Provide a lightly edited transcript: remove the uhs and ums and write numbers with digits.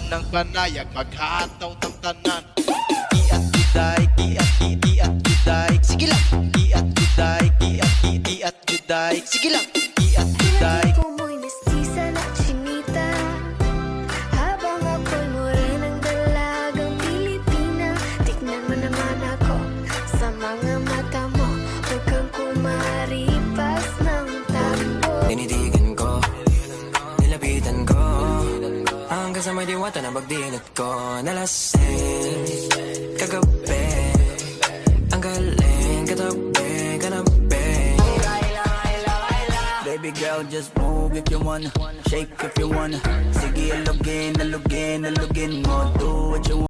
Paglaban ng panayag, maghataw ng tanan. Iat juday, iat juday. Sige lang. Iat juday, iat juday. Sige lang. Iat juday. Pinag-ipo mo'y mestiza na chinita, habang ako'y morenang dalagang Pilipina. Tignan mo naman ako sa mga mata mo, huwag kang kumaripas ng takbo. Tinitigan ko, nilapitan ko, hanggang sa may diwata na pagdilat ko. Nalasing kagabi, ang galing katabi, kanabi. Baby girl, just move if you wanna, shake if you wanna. Sige, alugin mo, do what you want.